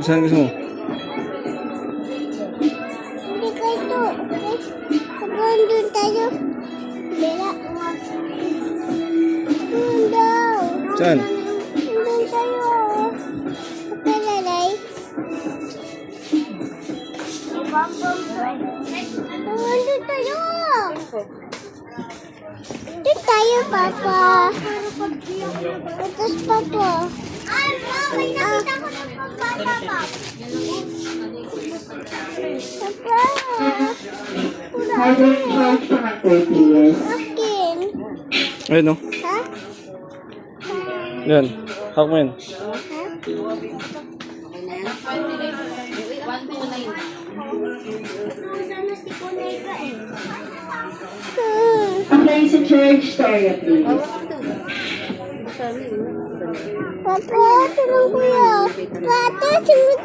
Saan gusto mo? Hindi ka ito. Hanggang doon tayo. Bela. Doon daw. Saan? Doon tayo. Kapalalay. Doon tayo. Doon tayo, Papa. Atas, Papa. May nakita ko ng pambata, Papa. Akin. Ayun, no? Ha? Yan. Hawak mo yan. Okay, sa church story, please. Papa, tulong kuya. Papa, sunod